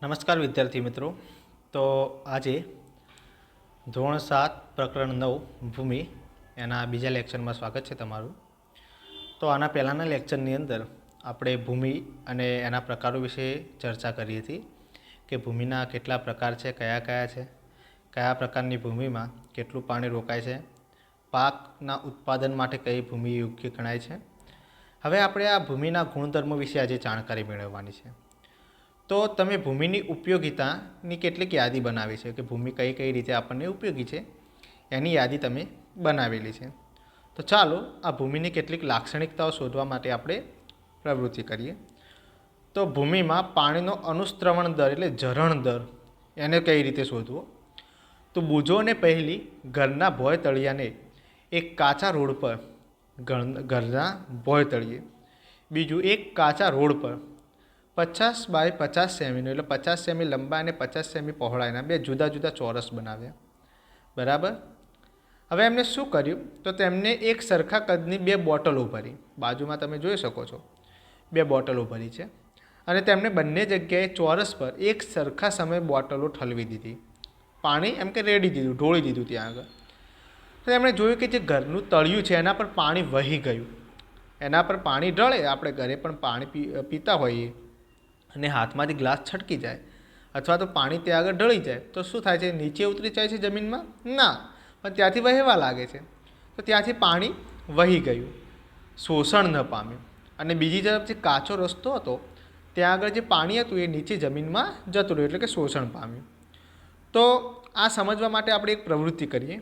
નમસ્કાર વિદ્યાર્થી મિત્રો. તો આજે ધોરણ 7 પ્રકરણ 9 ભૂમિ એના બીજા લેક્ચરમાં સ્વાગત છે તમારું. તો આના પહેલાંના લેક્ચરની અંદર આપણે ભૂમિ અને એના પ્રકારો વિશે ચર્ચા કરી હતી કે ભૂમિના કેટલા પ્રકાર છે, કયા કયા છે, કયા પ્રકારની ભૂમિમાં કેટલું પાણી રોકાય છે, પાકના ઉત્પાદન માટે કઈ ભૂમિ યોગ્ય ગણાય છે. હવે આપણે આ ભૂમિના ગુણધર્મો વિશે આજે જાણકારી મેળવવાની છે. તો તમે ભૂમિની ઉપયોગિતાની કેટલીક યાદી બનાવી છે કે ભૂમિ કઈ કઈ રીતે આપણને ઉપયોગી છે એની યાદી તમે બનાવેલી છે. તો ચાલો આ ભૂમિની કેટલીક લાક્ષણિકતાઓ શોધવા માટે આપણે પ્રવૃત્તિ કરીએ. તો ભૂમિમાં પાણીનો અનુસ્ત્રવણ દર એટલે ઝરણ દર એને કઈ રીતે શોધવો? તો બુજોને પહેલી ઘરના ભોય તળિયાને એક કાચા રોડ પર ઘરના ભોય તળિયે, બીજું એક કાચા રોડ પર 50 બાય 50 સેમીનું એટલે 50 સેમી લંબાઈ અને 50 સેમી પહોળાઈના બે જુદા જુદા ચોરસ બનાવ્યા. બરાબર. હવે એમને શું કર્યું? તો તેમને એક સરખા કદની બે બોટલો ભરી, બાજુમાં તમે જોઈ શકો છો બે બોટલો ભરી છે, અને તેમને બંને જગ્યાએ ચોરસ પર એક સરખા સમયે બોટલો ઠલવી દીધી. પાણી એમ કે રેડી દીધું, ઢોળી દીધું ત્યાં આગળ. તો એમણે જોયું કે જે ઘરનું તળિયું છે એના પર પાણી વહી ગયું. એના પર પાણી ઢળે, આપણે ઘરે પણ પાણી પીતા હોઈએ અને હાથમાંથી ગ્લાસ છટકી જાય અથવા તો પાણી ત્યાં આગળ ઢળી જાય તો શું થાય છે? નીચે ઉતરી જાય છે જમીનમાં? ના, પણ ત્યાંથી વહેવા લાગે છે. તો ત્યાંથી પાણી વહી ગયું, શોષણ ન પામ્યું. અને બીજી તરફ જે કાચો રસ્તો હતો ત્યાં આગળ જે પાણી હતું એ નીચે જમીનમાં જતું રહ્યું એટલે કે શોષણ પામ્યું. તો આ સમજવા માટે આપણે એક પ્રવૃત્તિ કરીએ.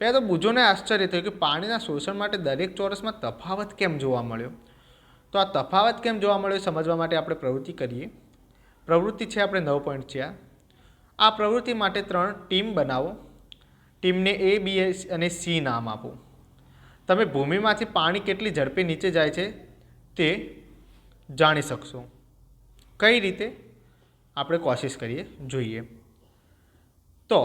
પહેલાં તો બુજોને આશ્ચર્ય થયું કે પાણીના શોષણ માટે દરેક ચોરસમાં તફાવત કેમ જોવા મળ્યો. તો આ તફાવત કેમ જોવા મળ્યો સમજવા માટે આપણે પ્રવૃત્તિ કરીએ. પ્રવૃત્તિ છે આપણે 9.4. આ પ્રવૃત્તિ માટે 3 ટીમ બનાવો. ટીમને A, B અને C નામ આપો. તમે ભૂમિમાંથી પાણી કેટલી ઝડપે નીચે જાય છે તે જાણી શકશો. કઈ રીતે? આપણે કોશિશ કરીએ, જોઈએ. તો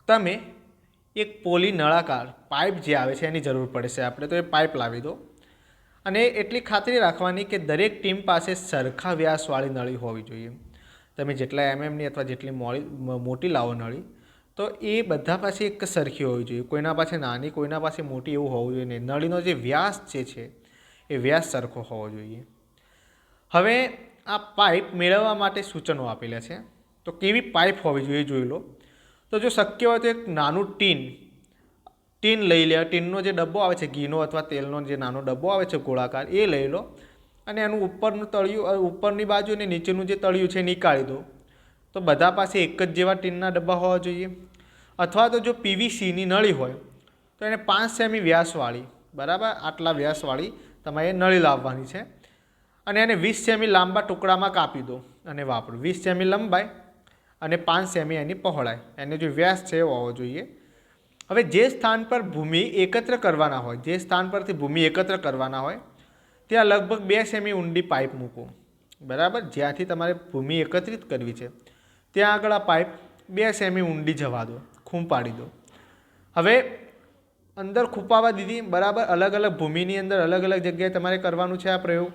તમે એક પોલી નળાકાર પાઇપ જે આવે છે એની જરૂર પડશે આપણે, તો એ પાઇપ લાવી દો. અને એટલી ખાતરી રાખવાની કે દરેક ટીમ પાસે સરખા વ્યાસવાળી નળી હોવી જોઈએ. તમે જેટલા એમએમની અથવા જેટલી મોટી લાવો નળી, તો એ બધા પાસે એક સરખી હોવી જોઈએ. કોઈના પાસે નાની, કોઈના પાસે મોટી એવું હોવું જોઈએ નહીં. નળીનો જે વ્યાસ જે છે એ વ્યાસ સરખો હોવો જોઈએ. હવે આ પાઇપ મેળવવા માટે સૂચનો આપેલા છે. તો કેવી પાઇપ હોવી જોઈએ જોઈ લો. તો જો શક્ય હોય તો એક નાનું ટીન લઈ લે. ટીનનો જે ડબ્બો આવે છે, ઘીનો અથવા તેલનો જે નાનો ડબ્બો આવે છે ગોળાકાર, એ લઈ લો અને એનું ઉપરનું તળિયું, ઉપરની બાજુ અને નીચેનું જે તળિયું છે નીકાળી દો. તો બધા પાસે એક જ જેવા ટીનના ડબ્બા હોવા જોઈએ. અથવા તો જો PVCની નળી હોય તો એને 5 સેમી વ્યાસવાળી, બરાબર, આટલા વ્યાસવાળી તમારે નળી લાવવાની છે અને એને 20 સેમી લાંબા ટુકડામાં કાપી દો અને વાપરો. 20 સેમી લંબાઈ અને 5 સેમી એની પહોળાઈ, એનો જે વ્યાસ છે એ હોવો જોઈએ. હવે જે સ્થાન પર ભૂમિ એકત્ર કરવાના હોય, જે સ્થાન પરથી ભૂમિ એકત્ર કરવાના હોય ત્યાં લગભગ 2 સેમી ઊંડી પાઇપ મૂકો. બરાબર. જ્યાંથી તમારે ભૂમિ એકત્રિત કરવી છે ત્યાં આગળ આ પાઇપ 2 સેમી ઊંડી જવા દો, ખૂંપાડી દો. હવે અંદર ખૂંપાવા દીધી, બરાબર. અલગ અલગ ભૂમિની અંદર અલગ અલગ જગ્યાએ તમારે કરવાનું છે આ પ્રયોગ.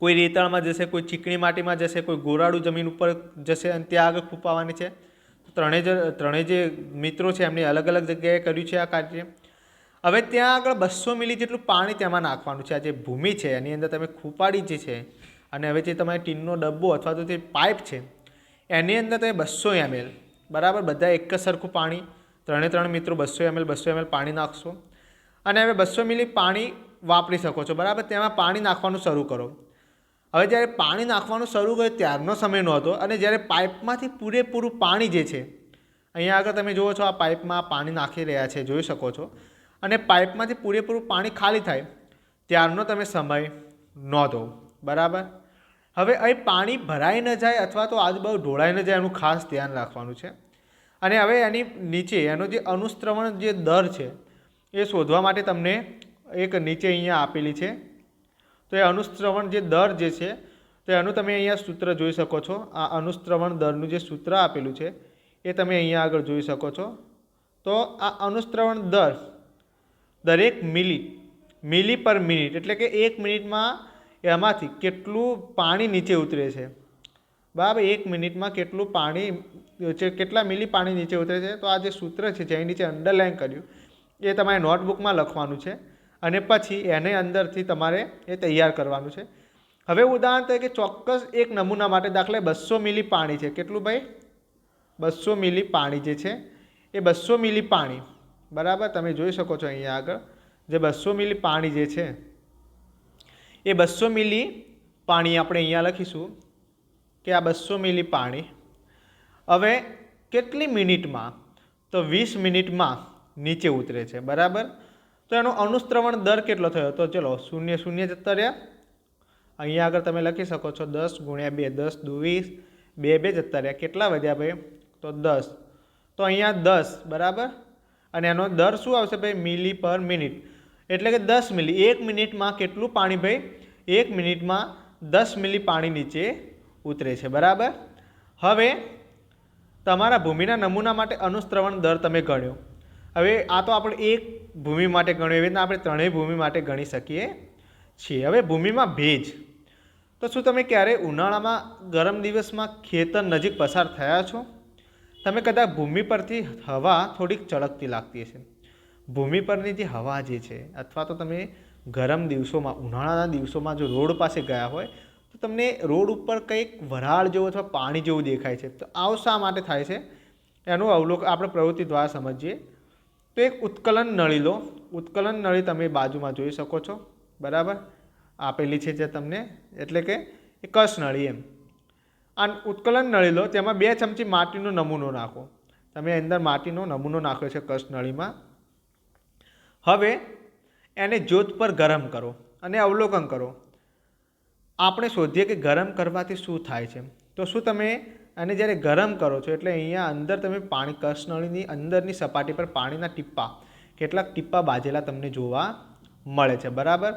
કોઈ રેતાળમાં જશે, કોઈ ચીકણી માટીમાં જશે, કોઈ ગોરાડું જમીન ઉપર જશે અને ત્યાં આગળ ખૂંપાવાની છે. ત્રણેય જે મિત્રો છે એમની અલગ અલગ જગ્યાએ કર્યું છે આ કાર્ય. હવે ત્યાં આગળ 200 મિલી જેટલું પાણી તેમાં નાખવાનું છે. આ જે ભૂમિ છે એની અંદર તમે ખૂંપાડી જે છે અને હવે જે તમારે ટીનનો ડબ્બો અથવા તો જે પાઇપ છે એની અંદર તમે 200 ml, બરાબર, બધા એક જ સરખું પાણી, ત્રણે મિત્રો 200 ml પાણી નાખશો અને હવે 200 મિલી પાણી વાપરી શકો છો. બરાબર. તેમાં પાણી નાખવાનું શરૂ કરો. હવે જ્યારે પાણી નાખવાનું શરૂ કર્યું ત્યારનો સમય નહોતો અને જ્યારે પાઇપમાંથી પૂરેપૂરું પાણી જે છે, અહીંયા આગળ તમે જુઓ છો આ પાઇપમાં પાણી નાખી રહ્યા છે, જોઈ શકો છો, અને પાઇપમાંથી પૂરેપૂરું પાણી ખાલી થાય ત્યારનો તમે સમય નોંધો. બરાબર. હવે અહીં પાણી ભરાઈ ન જાય અથવા તો આજુબાજુ ઢોળાઈ ન જાય એનું ખાસ ધ્યાન રાખવાનું છે. અને હવે એની નીચે એનો જે અનુસ્ત્રવણ જે દર છે એ શોધવા માટે તમને એક નીચે અહીંયા આપેલી છે. તો એ અનુસ્ત્રવણ જે દર જે છે તો એનું તમે અહીંયા સૂત્ર જોઈ શકો છો. આ અનુસ્ત્રવણ દરનું જે સૂત્ર આપેલું છે એ તમે અહીંયા આગળ જોઈ શકો છો. તો આ અનુસ્ત્રવણ દર દરેક મિલી પર મિનિટ એટલે કે 1 મિનિટમાં એમાંથી કેટલું પાણી નીચે ઉતરે છે, બરાબર. 1 મિનિટમાં કેટલું પાણી કેટલા મિલી પાણી નીચે ઉતરે છે. તો આ જે સૂત્ર છે જેની નીચે અંડરલાઇન કર્યું એ તમારે નોટબુકમાં લખવાનું છે અને પછી એને અંદરથી તમારે એ તૈયાર કરવાનું છે. હવે ઉદાહરણ તરીકે ચોક્કસ એક નમૂના માટે દાખલા 200 મિલી પાણી છે. કેટલું ભાઈ? 200 મિલી પાણી જે છે એ 200 મિલી પાણી, બરાબર. તમે જોઈ શકો છો અહીંયા આગળ જે 200 મિલી પાણી જે છે એ 200 મિલી પાણી આપણે અહીંયા લખીશું કે આ 200 મિલી પાણી હવે કેટલી મિનિટમાં? તો 20 મિનિટમાં નીચે ઉતરે છે, બરાબર. તો એનો અનુસ્ત્રવણ દર કેટલો થયો? તો ચલો 0 0 જતા રહ્યા. અહીંયા આગળ તમે લખી શકો છો 10 × 2 10 × 20 2 2 જતા રહ્યા. કેટલા વધ્યા ભાઈ? તો 10. તો અહીંયા 10, બરાબર. અને એનો દર શું આવશે ભાઈ? મિલી પર મિનિટ, એટલે કે 10 મિલી. 1 મિનિટમાં કેટલું પાણી ભાઈ? 1 મિનિટમાં 10 મિલી પાણી નીચે ઉતરે છે, બરાબર. હવે તમારા ભૂમિના નમૂના માટે અનુસ્ત્રવણ દર તમે ગણ્યો. હવે આ તો આપણે એક ભૂમિ માટે ગણ્યો, એવી રીતના આપણે ત્રણેય ભૂમિ માટે ગણી શકીએ છીએ. હવે ભૂમિમાં ભેજ, તો શું તમે ક્યારેય ઉનાળામાં ગરમ દિવસમાં ખેતર નજીક પસાર થયા છો? તમે કદાચ ભૂમિ પરથી હવા થોડીક ચળકતી લાગતી હશે. ભૂમિ પરની જે હવા જે છે, અથવા તો તમે ગરમ દિવસોમાં ઉનાળાના દિવસોમાં જો રોડ પાસે ગયા હોય તો તમને રોડ ઉપર કંઈક વરાળ જેવું અથવા પાણી જેવું દેખાય છે. તો આવું શા માટે થાય છે એનું અવલોકન આપણે પ્રવૃત્તિ દ્વારા સમજીએ. તો એક ઉત્કલન નળી લો. ઉત્કલન નળી તમે બાજુમાં જોઈ શકો છો, બરાબર. આપેલી છે જે તમને, એટલે કે એ કસ નળી એમ. આ ઉત્કલન નળી લો, તેમાં 2 ચમચી માટીનો નમૂનો નાખો. તમે અંદર માટીનો નમૂનો નાખ્યો છે કસ નળીમાં. હવે એને જ્યોત પર ગરમ કરો અને અવલોકન કરો. આપણે શોધીએ કે ગરમ કરવાથી શું થાય છે. તો શું તમે આને જ્યારે ગરમ કરો છો એટલે અહીંયા અંદર તમે પાણી, કસ નળીની અંદરની સપાટી પર પાણીના ટીપ્પા, કેટલાક ટીપ્પા બાજેલા તમને જોવા મળે છે, બરાબર.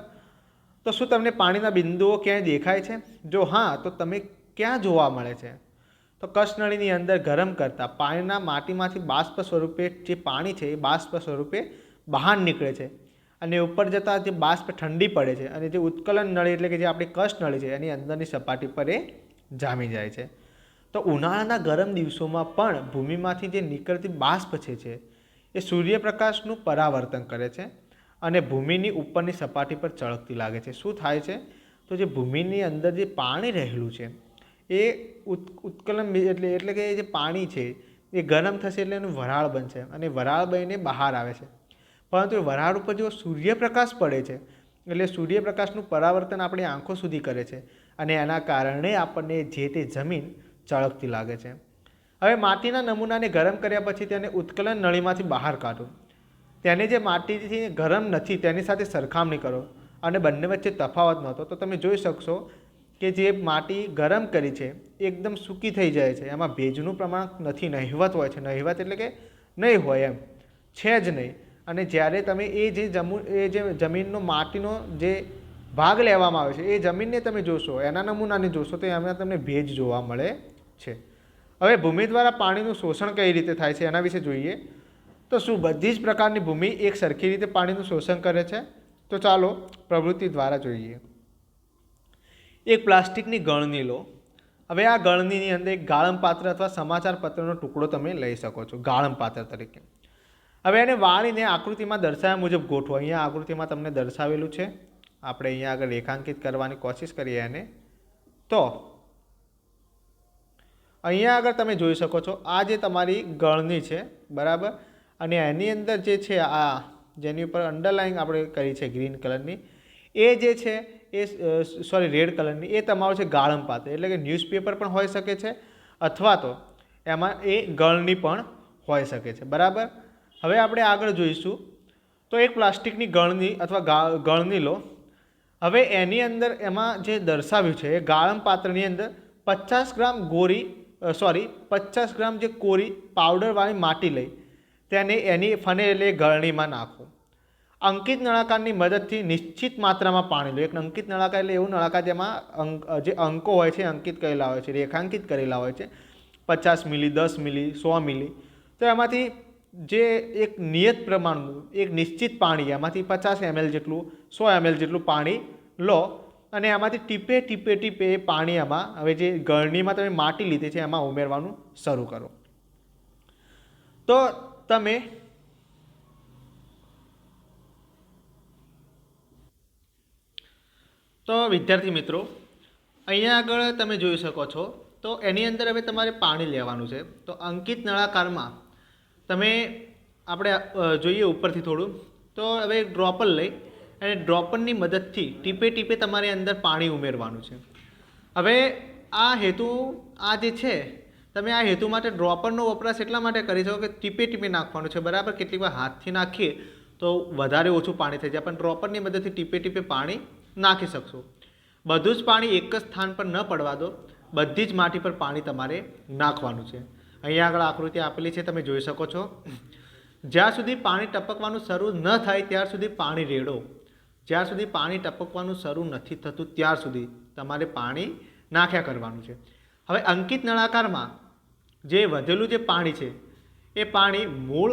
તો શું તમને પાણીના બિંદુઓ ક્યાંય દેખાય છે? જો હા, તો તમે ક્યાં જોવા મળે છે? તો કસ નળીની અંદર ગરમ કરતાં પાણીના માટીમાંથી બાષ્પ સ્વરૂપે જે પાણી છે એ બાષ્પ સ્વરૂપે બહાર નીકળે છે અને ઉપર જતાં જે બાષ્પ ઠંડી પડે છે અને જે ઉત્કલન નળી એટલે કે જે આપણી કસ નળી છે એની અંદરની સપાટી પર એ જામી જાય છે. તો ઉનાળાના ગરમ દિવસોમાં પણ ભૂમિમાંથી જે નીકળતી બાષ્પ છે એ સૂર્યપ્રકાશનું પરાવર્તન કરે છે અને ભૂમિની ઉપરની સપાટી પર ચળકતી લાગે છે. શું થાય છે? તો જે ભૂમિની અંદર જે પાણી રહેલું છે એ ઉત્કલન એટલે કે જે પાણી છે એ ગરમ થશે એટલે એનું વરાળ બનશે અને વરાળ બનીને બહાર આવે છે. પરંતુ એ વરાળ ઉપર જો સૂર્યપ્રકાશ પડે છે એટલે સૂર્યપ્રકાશનું પરાવર્તન આપણી આંખો સુધી કરે છે અને એના કારણે આપણને જે તે જમીન ચળકતી લાગે છે. હવે માટીના નમૂનાને ગરમ કર્યા પછી તેને ઉત્કલન નળીમાંથી બહાર કાઢો. તેને જે માટીથી ગરમ નથી તેની સાથે સરખામણી કરો અને બંને વચ્ચે તફાવત નહોતો તો તમે જોઈ શકશો કે જે માટી ગરમ કરી છે એકદમ સૂકી થઈ જાય છે. એમાં ભેજનું પ્રમાણ નથી, નહિવત હોય છે. નહિવત એટલે કે નહીં હોય એમ, છે જ નહીં. અને જ્યારે તમે એ જે જમીનનો માટીનો જે ભાગ લેવામાં આવે છે એ જમીનને તમે જોશો, એના નમૂનાને જોશો તો એમાં તમને ભેજ જોવા મળે છે. હવે ભૂમિ દ્વારા પાણીનું શોષણ કઈ રીતે થાય છે એના વિશે જોઈએ. તો શું બધી જ પ્રકારની ભૂમિ એક સરખી રીતે પાણીનું શોષણ કરે છે? તો ચાલો પ્રવૃત્તિ દ્વારા જોઈએ. એક પ્લાસ્ટિકની ગળણી લો. હવે આ ગળણીની અંદર એક ગાળમ પાત્ર અથવા સમાચાર પત્રનો ટુકડો તમે લઈ શકો છો ગાળમ પાત્ર તરીકે. હવે એને વાળીને આકૃતિમાં દર્શાવ્યા મુજબ ગોઠવો. અહીંયા આકૃતિમાં તમને દર્શાવેલું છે, આપણે અહીંયા આગળ રેખાંકિત કરવાની કોશિશ કરીએ એને. તો અહીંયા આગળ તમે જોઈ શકો છો આ જે તમારી ગળણી છે, બરાબર. અને એની અંદર જે છે આ જેની ઉપર અંડરલાઇન આપણે કરી છે ગ્રીન કલરની, એ જે છે એ રેડ કલરની, એ તમારું છે ગાળમ પાત્ર. એટલે કે ન્યૂઝપેપર પણ હોઈ શકે છે અથવા તો એમાં એ ગળણી પણ હોઈ શકે છે, બરાબર. હવે આપણે આગળ જોઈશું. તો એક પ્લાસ્ટિકની ગળણી અથવા ગળણી લો. હવે એની અંદર એમાં જે દર્શાવ્યું છે એ ગાળમ પાત્રની અંદર 50 ગ્રામ 50 ગ્રામ જે કોરી પાવડરવાળી માટી લઈ તેને એની ફનેલી ગળણીમાં નાખો. અંકિત નળાકારની મદદથી નિશ્ચિત માત્રામાં પાણી લો. એક અંકિત નળાકાર એટલે એવું નળાકાર જેમાં જે અંકો હોય છે અંકિત કરેલા હોય છે, રેખાંકિત કરેલા હોય છે, 50 મિલી, 10 મિલી, 100 મિલી. તો એમાંથી જે એક નિયત પ્રમાણનું એક નિશ્ચિત પાણી, એમાંથી 50 ml જેટલું, 100 ml જેટલું પાણી લો અને આમાંથી ટીપે ટીપે ટીપે પાણી આમાં હવે જે ગળણીમાં તમે માટી લીધી છે એમાં ઉમેરવાનું શરૂ કરો. તો તમે વિદ્યાર્થી મિત્રો અહીંયા આગળ તમે જોઈ શકો છો. તો એની અંદર હવે તમારે પાણી લેવાનું છે. તો અંકિત નળાકારમાં તમે આપણે જોઈએ ઉપરથી થોડું. તો હવે ડ્રોપર લઈ અને ડ્રોપરની મદદથી ટીપે ટીપે તમારે અંદર પાણી ઉમેરવાનું છે. હવે આ જે છે તમે આ હેતુ માટે ડ્રોપરનો વપરાશ એટલા માટે કરી શકો કે ટીપે ટીપે નાખવાનું છે, બરાબર. કેટલીક વાર હાથથી નાખીએ તો વધારે ઓછું પાણી થઈ જાય, પણ ડ્રોપરની મદદથી ટીપે ટીપે પાણી નાખી શકશો. બધું જ પાણી એક જ સ્થાન પર ન પડવા દો, બધી જ માટી પર પાણી તમારે નાખવાનું છે. અહીંયા આગળ આકૃતિ આપેલી છે, તમે જોઈ શકો છો. જ્યાં સુધી પાણી ટપકવાનું શરૂ ન થાય ત્યાર સુધી પાણી રેડો. જ્યાં સુધી પાણી ટપકવાનું શરૂ નથી થતું ત્યાર સુધી તમારે પાણી નાખ્યા કરવાનું છે. હવે અંકિત નળાકારમાં જે વધેલું જે પાણી છે એ પાણી મૂળ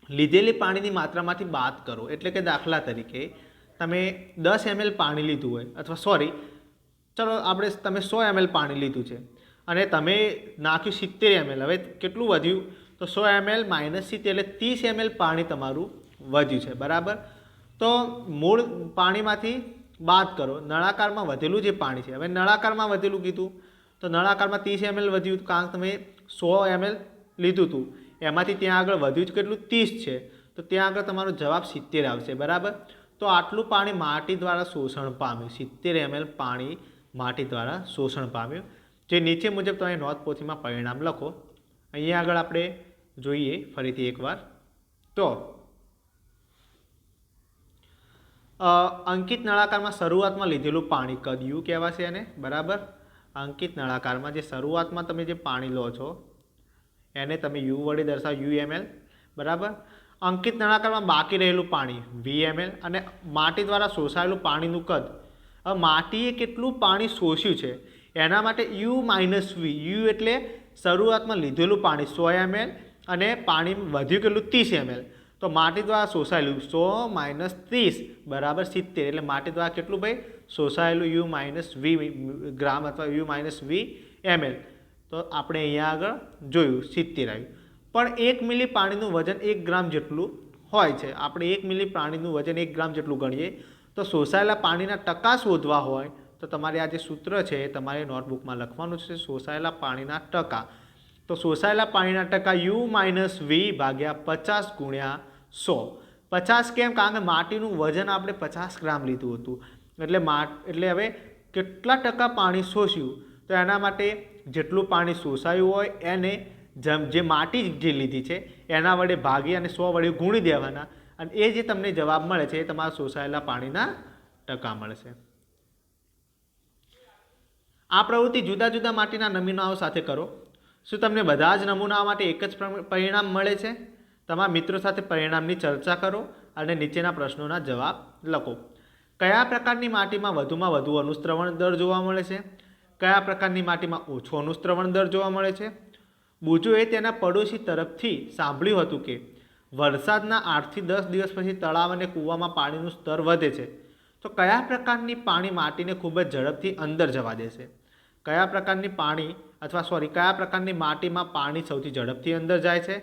લીધેલી પાણીની માત્રામાંથી બાદ કરો. એટલે કે દાખલા તરીકે તમે 10 ml પાણી લીધું હોય, અથવા ચલો તમે 100 ml પાણી લીધું છે અને તમે નાખ્યું 70 ml. હવે કેટલું વધ્યું? તો 100 ml - 70 એટલે 30 ml પાણી તમારું વધ્યું છે, બરાબર. તો મૂળ પાણીમાંથી બાદ કરો. નળાકારમાં વધેલું જે પાણી છે, હવે નળાકારમાં વધેલું કીધું તો નળાકારમાં 30 ml વધ્યું, કારણ કે તમે 100 ml લીધું હતું એમાંથી ત્યાં આગળ વધ્યું જ કેટલું? 30 છે. તો ત્યાં આગળ તમારો જવાબ 70 આવશે, બરાબર. તો આટલું પાણી માટી દ્વારા શોષણ પામ્યું. 70 ml પાણી માટી દ્વારા શોષણ પામ્યું. જે નીચે મુજબ તમે નોંધપોથીમાં પરિણામ લખો. અહીંયા આગળ આપણે જોઈએ ફરીથી એકવાર. તો અંકિત નળાકારમાં શરૂઆતમાં લીધેલું પાણી કદયું કહેવાશે એને, બરાબર. અંકિત નળાકારમાં જે શરૂઆતમાં તમે જે પાણી લો છો એને તમે યુ વડે દર્શાવો, UML, બરાબર. અંકિત નળાકારમાં બાકી રહેલું પાણી VML અને માટી દ્વારા શોષાયેલું પાણીનું કદ. હવે માટીએ કેટલું પાણી શોષ્યું છે એના માટે U - V. U એટલે શરૂઆતમાં લીધેલું પાણી 100 ml અને પાણી વધ્યું કેટલું? 30 ml. તો માટી દ્વારા શોષાયેલું 100 - 30 બરાબર 70. એટલે માટી દ્વારા કેટલું ભાઈ શોષાયેલું? U - V ગ્રામ અથવા U - V ml. તો આપણે અહીંયા આગળ જોયું 70 આવ્યું. પણ 1 મિલી પાણીનું વજન 1 ગ્રામ જેટલું હોય છે. આપણે 1 મિલી પાણીનું વજન 1 ગ્રામ જેટલું ગણીએ તો શોષાયેલા પાણીના ટકા શોધવા હોય તો તમારે આ જે સૂત્ર છે એ તમારે નોટબુકમાં લખવાનું છે, શોષાયેલા પાણીના ટકા. તો શોષાયેલા પાણીના ટકા U - V ભાગ્યા 50 ગુણ્યા 100. 50 કેમ? કારણ કે માટીનું વજન આપણે 50 ગ્રામ લીધું હતું. એટલે હવે કેટલા ટકા પાણી શોષ્યું? તો એના માટે જેટલું પાણી શોષાયું હોય એને જે માટી જે લીધી છે એના વડે ભાગી અને 100 વડે ગુણી દેવાના, અને એ જે તમને જવાબ મળે છે એ તમારા શોષાયેલા પાણીના ટકા મળશે. આ પ્રવૃત્તિ જુદા જુદા માટીના નમૂનાઓ સાથે કરો. શું તમને બધા જ નમૂનાઓ માટે એક જ પરિણામ મળે છે? તમારા મિત્રો સાથે પરિણામની ચર્ચા કરો અને નીચેના પ્રશ્નોના જવાબ લખો. કયા પ્રકારની માટીમાં વધુમાં વધુ અનુસ્રવણ દર જોવા મળે છે? કયા પ્રકારની માટીમાં ઓછો અનુસ્રવણ દર જોવા મળે છે? બુજોએ તેના પડોશી તરફથી સાંભળ્યું હતું કે વરસાદના 8 થી 10 દિવસ પછી તળાવ અને કૂવામાં પાણીનું સ્તર વધે છે. તો કયા પ્રકારની પાણી માટીને ખૂબ જ ઝડપથી અંદર જવા દેશે? કયા પ્રકારની માટીમાં પાણી સૌથી ઝડપથી અંદર જાય છે?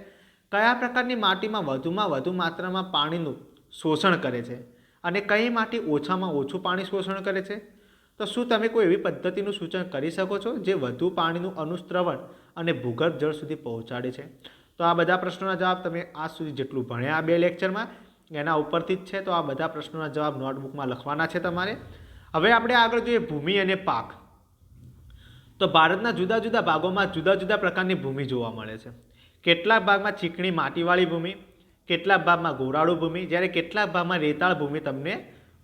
કયા પ્રકારની માટીમાં વધુમાં વધુ માત્રામાં પાણીનું શોષણ કરે છે અને કઈ માટી ઓછામાં ઓછું પાણી શોષણ કરે છે? તો શું તમે કોઈ એવી પદ્ધતિનું સૂચન કરી શકો છો જે વધુ પાણીનું અનુસ્રવણ અને ભૂગર્ભ જળ સુધી પહોંચાડે છે? તો આ બધા પ્રશ્નોના જવાબ તમે આજ સુધી જેટલું ભણ્યા આ 2 લેક્ચરમાં એના ઉપરથી જ છે. તો આ બધા પ્રશ્નોના જવાબ નોટબુકમાં લખવાના છે તમારે. હવે આપણે આગળ જોઈએ ભૂમિ અને પાક. તો ભારતના જુદા જુદા ભાગોમાં જુદા જુદા પ્રકારની ભૂમિ જોવા મળે છે. કેટલાક ભાગમાં ચીકણી માટીવાળી ભૂમિ, કેટલાક ભાગમાં ગોરાળુ ભૂમિ, જ્યારે કેટલાક ભાગમાં રેતાળ ભૂમિ તમને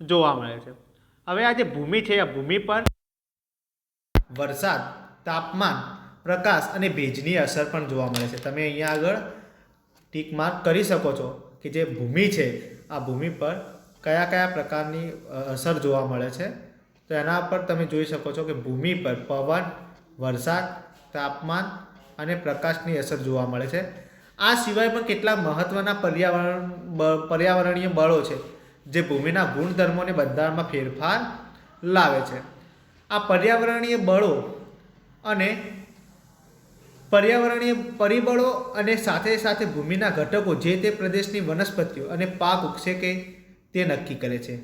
જોવા મળે છે. હવે આ જે ભૂમિ છે આ ભૂમિ પર વરસાદ, તાપમાન, પ્રકાશ અને ભેજની અસર પણ જોવા મળે છે. તમે અહીંયા આગળ ટીક માર્ક કરી શકો છો કે જે ભૂમિ છે આ ભૂમિ પર કયા કયા પ્રકારની અસર જોવા મળે છે. તો એના પર તમે જોઈ શકો છો કે ભૂમિ પર પવન, વરસાદ, તાપમાન અને પ્રકાશની અસર જોવા મળે છે. આ સિવાય પણ કેટલાક મહત્ત્વના પર્યાવરણીય બળો છે જે ભૂમિના ગુણધર્મોને બંધારણમાં ફેરફાર લાવે છે. આ પર્યાવરણીય બળો અને પર્યાવરણીય પરિબળો અને સાથે સાથે ભૂમિના ઘટકો જે તે પ્રદેશની વનસ્પતિઓ અને પાક ઉગશે કે તે નક્કી કરે છે.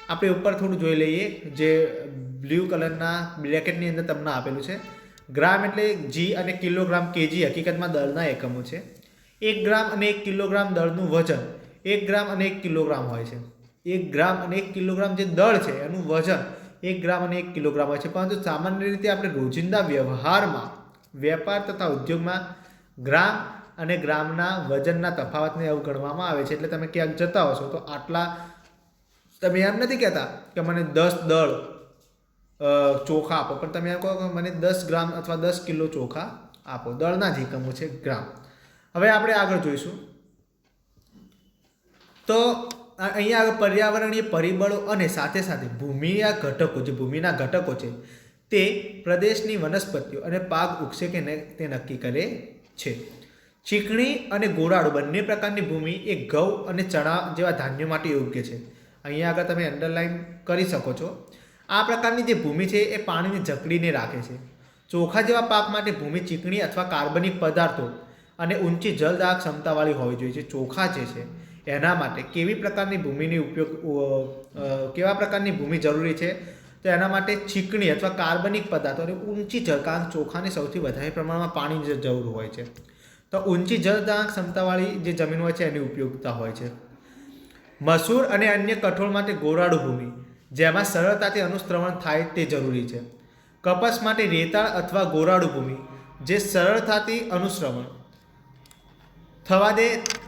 આપણે ઉપર થોડું જોઈ લઈએ, જે બ્લુ કલરના બ્રેકેટની અંદર તમને આપેલું છે. ગ્રામ એટલે જી અને કિલોગ્રામ કેજી હકીકતમાં દળના એકમો છે. 1 ગ્રામ અને 1 કિલોગ્રામ દળનું વજન 1 ગ્રામ અને 1 કિલોગ્રામ હોય છે. 1 ગ્રામ અને 1 કિલોગ્રામ જે દળ છે એનું વજન 1 ગ્રામ અને 1 કિલોગ્રામ હોય છે. પરંતુ સામાન્ય રીતે આપણે રોજિંદા વ્યવહારમાં, વેપાર તથા ઉદ્યોગમાં ગ્રામ અને ગ્રામના વજનના તફાવતને અવગણવામાં આવે છે. એટલે તમે ક્યાંક જતા હશો તો આટલા, તમે એમ નથી કહેતા કે મને 10 દળ ચોખા આપો, પણ તમે એમ કહો કે મને 10 ગ્રામ અથવા 10 કિલો ચોખા આપો. દળના જ એકમો છે ગ્રામ. હવે આપણે આગળ જોઈશું તો અહીંયા આગળ પર્યાવરણીય પરિબળો અને સાથે સાથે ભૂમિના ઘટકો, જે ભૂમિના ઘટકો છે તે પ્રદેશની વનસ્પતિઓ અને પાક ઉગશે કે નહીં તે નક્કી કરે છે. ચીકણી અને ગોળાળુ બંને પ્રકારની ભૂમિ એ ઘઉં અને ચણા જેવા ધાન્યો માટે યોગ્ય છે. અહીંયા આગળ તમે અંડરલાઈન કરી શકો છો. આ પ્રકારની જે ભૂમિ છે એ પાણીને જકડીને રાખે છે. ચોખા જેવા પાક માટે ભૂમિ ચીકણી અથવા કાર્બનિક પદાર્થો અને ઊંચી જલદાહક ક્ષમતાવાળી હોવી જોઈએ છે. ચોખા જે છે એના માટે કેવી પ્રકારની ભૂમિની કેવા પ્રકારની ભૂમિ જરૂરી છે? તો એના માટે ચીકણી અથવા કાર્બનિક પદાર્થો અને ઊંચી જળ, કારણ ચોખાને સૌથી વધારે પ્રમાણમાં પાણીની જરૂર હોય છે, તો ઊંચી જલદાહક ક્ષમતાવાળી જે જમીન હોય છે એની ઉપયોગિતા હોય છે. મસૂર અને અન્ય કઠોળ માટે ગોરાળુ ભૂમિ જેમાં સરળતાથી અનુશ્રવણ થાય તે જરૂરી છે. કપાસ માટે રેતાળ અથવા ગોરાળુ ભૂમિ જે સરળતાથી અનુશ્રવણ થવા દે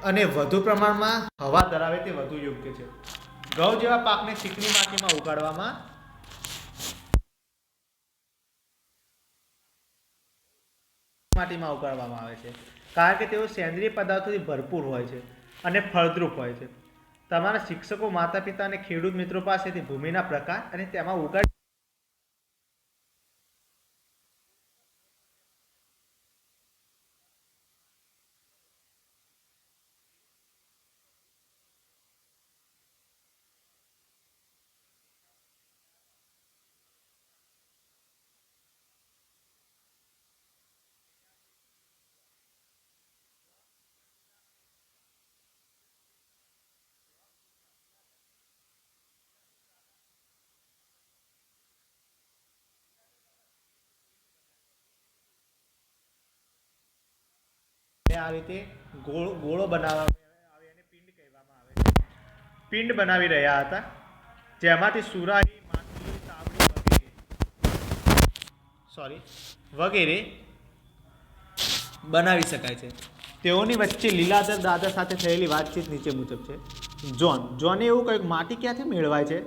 અને વધુ પ્રમાણમાં હવા ધરાવે તે વધુ યોગ્ય છે. ઘઉં જેવા પાકને ચીકણી માટીમાં ઉગાડવામાં આવે છે, કારણ કે તેઓ સેન્દ્રિય પદાર્થોથી ભરપૂર હોય છે અને ફળદ્રુપ હોય છે. તમારા શિક્ષકો, માતા પિતા અને ખેડૂત મિત્રો પાસેથી ભૂમિના પ્રકાર અને તેમાં ઉગાડ આ રીતે ગોળો બનાવવામાં આવે એને પિંડ કહેવામાં આવે છે. પિંડ બનાવી રહ્યા હતા જેમાંથી સુરાહી, માટલી, તાવડી વગેરે બનાવી શકાય છે. તેઓની વચ્ચે લીલાધર દાદા સાથે થયેલી વાતચીત નીચે મુજબ છે. જોને એવું કહ્યું, માટી ક્યાંથી મેળવાય છે?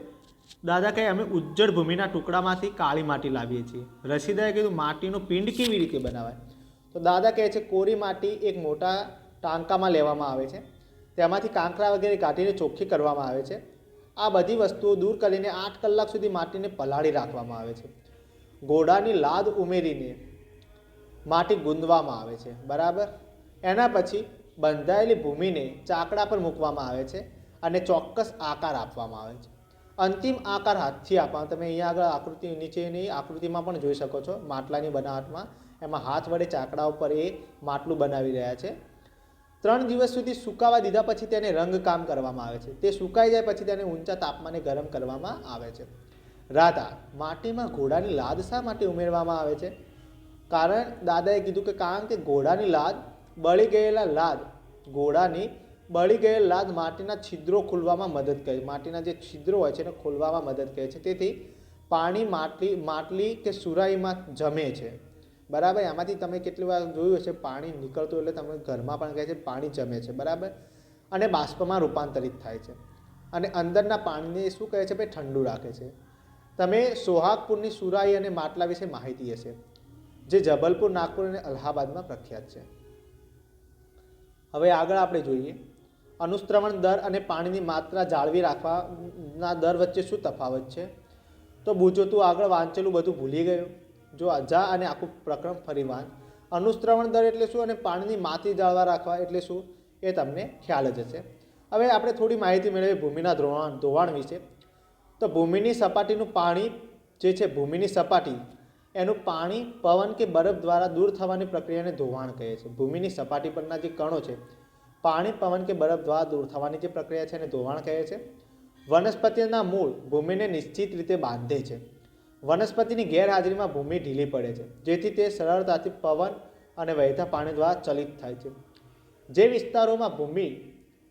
દાદા કહે, અમે ઉજ્જડ ભૂમિના ટુકડામાંથી કાળી માટી લાવીએ છીએ. રશીદાએ કીધું, માટીનો પિંડ કેવી રીતે બનાવાય? તો દાદા કહે છે, કોરી માટી એક મોટા ટાંકામાં લેવામાં આવે છે, તેમાંથી કાંકરા વગેરે કાઢીને ચોખ્ખી કરવામાં આવે છે. આ બધી વસ્તુઓ દૂર કરીને 8 કલાક સુધી માટીને પલાળી રાખવામાં આવે છે. ઘોડાની લાદ ઉમેરીને માટી ગુંદવામાં આવે છે, બરાબર. એના પછી બંધાયેલી ભૂમિને ચાકડા પર મૂકવામાં આવે છે અને ચોક્કસ આકાર આપવામાં આવે છે. અંતિમ આકાર હાથથી આપવાનો. તમે અહીંયા આગળ આકૃતિ નીચેની આકૃતિમાં પણ જોઈ શકો છો. માટલાની બનાવટમાં એમાં હાથ વડે ચાકડા ઉપર એ માટલું બનાવી રહ્યા છે. 3 દિવસ સુધી સુકાવા દીધા પછી તેને રંગકામ કરવામાં આવે છે. તે સુકાઈ જાય પછી તેને ઊંચા તાપમાને ગરમ કરવામાં આવે છે. રાધા, માટીમાં ઘોડાની લાદ શા માટે ઉમેરવામાં આવે છે? કારણ દાદાએ કીધું કે કારણ કે ઘોડાની બળી ગયેલ લાદ માટીના છિદ્રો ખોલવામાં મદદ કરે. માટીના જે છિદ્રો હોય છે એને ખોલવામાં મદદ કરે છે. તેથી પાણી માટલી કે સુરાહીમાં જમે છે, બરાબર. એમાંથી તમે કેટલી વાર જોયું હશે પાણી નીકળતું, એટલે તમે ઘરમાં પણ કહે છે પાણી જમે છે, બરાબર. અને બાષ્પમાં રૂપાંતરિત થાય છે અને અંદરના પાણીને શું કહે છે ભાઈ? ઠંડુ રાખે છે. તમે સોહાગપુરની સુરાહી અને માટલા વિશે માહિતી હશે, જે જબલપુર, નાગપુર અને અલ્હાબાદમાં પ્રખ્યાત છે. હવે આગળ આપણે જોઈએ અનુશ્રવણ દર અને પાણીની માત્રા જાળવી રાખવાના દર વચ્ચે શું તફાવત છે? તો બુજો, તું આગળ વાંચેલું બધું ભૂલી ગયો? જો જા અને આખું પ્રકરણ ફરી વાંચ. અનુશ્રવણ દર એટલે શું અને પાણીની માત્રા જાળવા રાખવા એટલે શું એ તમને ખ્યાલ જ હશે. હવે આપણે થોડી માહિતી મેળવીએ ભૂમિના ધોવાણ વિશે. તો ભૂમિની સપાટીનું પાણી જે છે ભૂમિની સપાટી એનું પાણી પવન કે બરફ દ્વારા દૂર થવાની પ્રક્રિયાને ધોવાણ કહે છે. ભૂમિની સપાટી પરના જે કણો છે પાણી પવન કે બરફ દ્વારા દૂર થવાની જે પ્રક્રિયા છે એને ધોવાણ કહે છે. વનસ્પતિના મૂળ ભૂમિને નિશ્ચિત રીતે બાંધે છે. વનસ્પતિની ગેરહાજરીમાં ભૂમિ ઢીલી પડે છે જેથી તે સરળતાથી પવન અને વહેતા પાણી દ્વારા ચલિત થાય છે. જે વિસ્તારોમાં ભૂમિ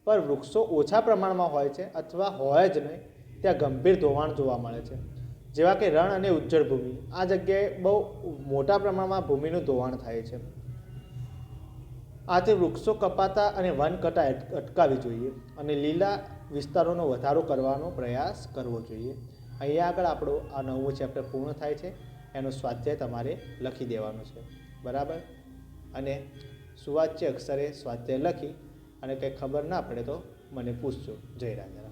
પર વૃક્ષો ઓછા પ્રમાણમાં હોય છે અથવા હોય જ નહીં ત્યાં ગંભીર ધોવાણ જોવા મળે છે, જેવા કે રણ અને ઉજ્જડ ભૂમિ. આ જગ્યાએ બહુ મોટા પ્રમાણમાં ભૂમિનું ધોવાણ થાય છે. આથી વૃક્ષો કપાતા અને વન કટાઈ અટકાવવી જોઈએ અને લીલા વિસ્તારોનો વધારો કરવાનો પ્રયાસ કરવો જોઈએ. અહીંયા આગળ આપણો આ 9મું ચેપ્ટર પૂર્ણ થાય છે. એનો સ્વાધ્યાય તમારે લખી દેવાનો છે, બરાબર. અને સુવાચ્ય અક્ષરે સ્વાધ્યાય લખી અને કંઈ ખબર ના પડે તો મને પૂછજો. જય રાજા.